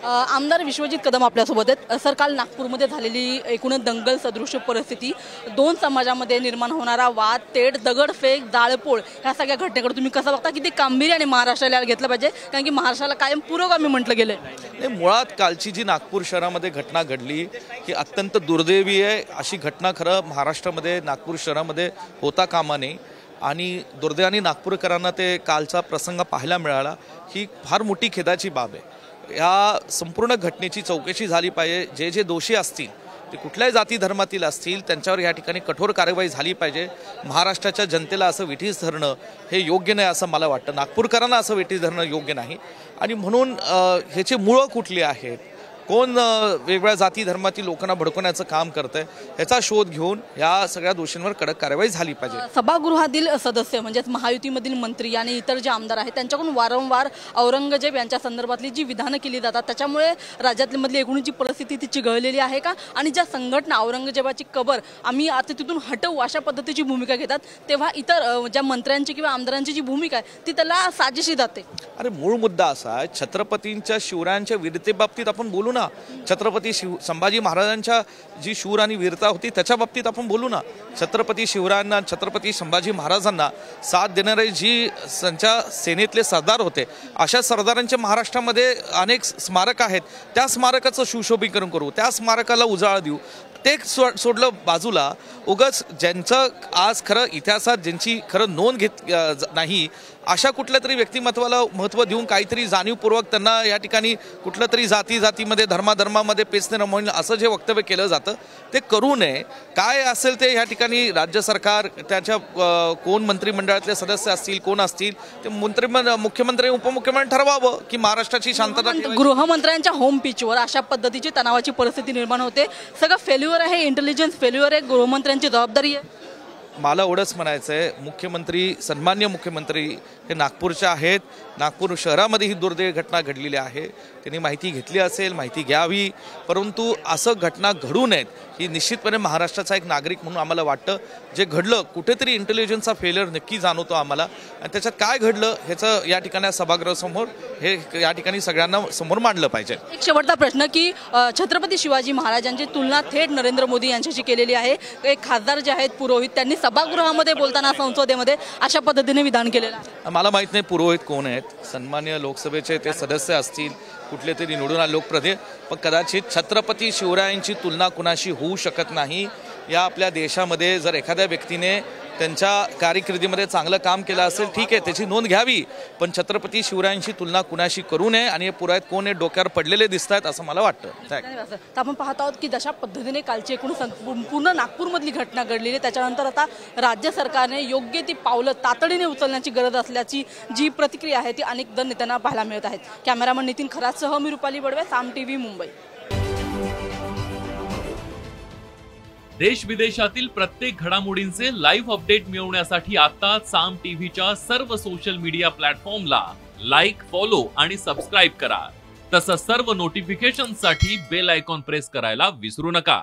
आमदार विश्वजित कदम आपल्यासोबत आहेत। सर, काल नागपूरमध्ये झालेली एकूणच दंगल सदृश परिस्थिती, दोन समाजामध्ये निर्माण होणारा वाद, तेढ, दगडफेक, जाळपोळ ह्या सगळ्या घटनेकडे तुम्ही कसं बघता? किती गांभीर्याने महाराष्ट्राला घेतलं पाहिजे, कारण की महाराष्ट्राला कायम पुरोगामी म्हटलं गेलं। मुळात कालची जी नागपूर शहरामध्ये घटना घडली ही अत्यंत दुर्दैवी आहे। अशी घटना खरं महाराष्ट्रामध्ये नागपूर शहरामध्ये होता कामा नये आणि दुर्दैवाने नागपूरकरांना ते कालचा प्रसंग पाहायला मिळाला ही फार मोठी खेदाची बाब आहे। या संपूर्ण घटनेची चौकशी झाली पाहिजे। जे दोषी असतील ते कुठल्याही जाती धर्मातील असतील त्यांच्यावर या ठिकाणी कठोर कारवाई झाली पाहिजे। महाराष्ट्राच्या जनतेला असं विठीस धरणं हे योग्य नाही असं मला वाटतं। नागपूरकरांना असं विठीस धरणं योग्य नाही आणि म्हणून ह्याची मुळं कुठली आहेत, कोण वेगळ्या जाती धर्मातील लोकांना भडकवण्याचं काम करतंय ह्याचा शोध घेऊन या सगळ्या दोषींवर कडक कारवाई झाली पाहिजे। सभागृहातील सदस्य म्हणजेच महायुतीमधील मंत्री आणि इतर जे आमदार आहेत त्यांच्याकडून वारंवार औरंगजेब यांच्या संदर्भातली जी विधानं केली जातात त्याच्यामुळे राज्यातली एकूणच जी परिस्थिती ती चिघळलेली आहे का? आणि ज्या संघटना औरंगजेबाची कबर आम्ही आता तिथून हटवू अशा पद्धतीची भूमिका घेतात, तेव्हा इतर ज्या मंत्र्यांची किंवा आमदारांची जी भूमिका आहे ती त्याला साजेशी जाते। अरे मूळ मुद्दा असा आहे, छत्रपतींच्या शिवरायांच्या वीरतेबाबतीत आपण बोलू ना, छत्रपती संभाजी महाराजांच्या जी शूर आणि वीरता होती त्याच्या बाबतीत आपण बोलू ना। छत्रपती शिवरायांना, छत्रपती संभाजी महाराजांना साथ देणारे जी त्यांच्या सेनेतले सरदार होते अशा सरदारांच्या महाराष्ट्रामध्ये अनेक स्मारक आहेत। त्या स्मारकाचं सुशोभीकरण करू, त्या स्मारकाला उजाळा देऊ। ते सोडलं बाजूला, उगाच ज्यांचं आज खरं इतिहासात ज्यांची खरं नोंद घेत नाही अशा कुठल्या तरी व्यक्तिमत्वाला महत्त्व देऊन काहीतरी जाणीवपूर्वक त्यांना या ठिकाणी कुठलं तरी जातीमध्ये धर्मामध्ये पेचणे रमवणे असं जे वक्तव्य केलं जातं ते करू नये। काय असेल ते या ठिकाणी राज्य सरकार त्याच्या कोण मंत्रिमंडळातले सदस्य असतील कोण असतील ते मुख्यमंत्री उपमुख्यमंत्री ठरवावं की महाराष्ट्राची शांतता। गृहमंत्र्यांच्या होम पिचवर अशा पद्धतीची तणावाची परिस्थिती निर्माण होते, सगळं फेल्युअर आहे, इंटेलिजन्स फेल्युअर आहे, गृहमंत्र्यांची जबाबदारी आहे। मला एवढंच म्हणायचं आहे, मुख्यमंत्री सन्मान्य मुख्यमंत्री हे नागपूरचे आहेत। नागपूर शहरामध्ये ही दुर्दैवी घटना घडलेली आहे, त्यांनी माहिती घेतली असेल, माहिती घ्यावी, परंतु असं घटना घडू नयेत ही निश्चितपणे महाराष्ट्राचा एक नागरिक म्हणून आम्हाला वाटतं। जे घडलं कुठेतरी इंटेलिजन्सचा फेलियर नक्की जाणवतो आम्हाला आणि त्याच्यात काय घडलं ह्याचं या ठिकाणी सभागृहासमोर हे या ठिकाणी सगळ्यांना समोर मांडलं पाहिजे। एक शेवटचा प्रश्न की छत्रपती शिवाजी महाराजांची तुलना थेट नरेंद्र मोदी यांच्याशी केलेली आहे। एक खासदार जे आहेत पुरोहित त्यांनी सभागृहामध्ये बोलताना संसदेमध्ये अशा पद्धतीने विधान केलेलं आहे। मला माहित नाही पुरोहित कोण आहेत, सन्मान्य लोकसभेचे ते सदस्य असतील, कुठले तरी निवडून आले लोकप्रतिनिधी, पण कदाचित छत्रपती शिवरायांची तुलना कुणाशी होऊ शकत नाही। या आपल्या देशामध्ये जर एखाद्या व्यक्तीने त्यांच्या कारकिर्दीमध्ये चांगलं काम केलं असेल ठीक आहे, त्याची नोंद घ्यावी, पण छत्रपती शिवरायांची तुलना कुणाशी करू नये आणि हे पुरायत कोण हे डोक्यावर पडलेले दिसत आहेत असं मला वाटतं। आपण पाहत आहोत की जशा पद्धतीने कालची एकूण पूर्ण नागपूरमधली घटना घडलेली, त्याच्यानंतर आता राज्य सरकारने योग्य ती पावलं तातडीने उचलण्याची गरज असल्याची जी प्रतिक्रिया आहे ती अनेक नेत्यांना पाहायला मिळत आहेत। कॅमेरामन नितीन खरातसह मी रुपाली बडवे, साम टीव्ही, मुंबई। देश विदेशातील प्रत्येक घडामोडींचे लाईव्ह अपडेट मिळवण्यासाठी आता साम टीव्हीच्या सर्व सोशल मीडिया प्लॅटफॉर्मला लाईक, फॉलो आणि सबस्क्राईब करा। तसंच सर्व नोटिफिकेशनसाठी बेल आयकॉन प्रेस करायला विसरू नका।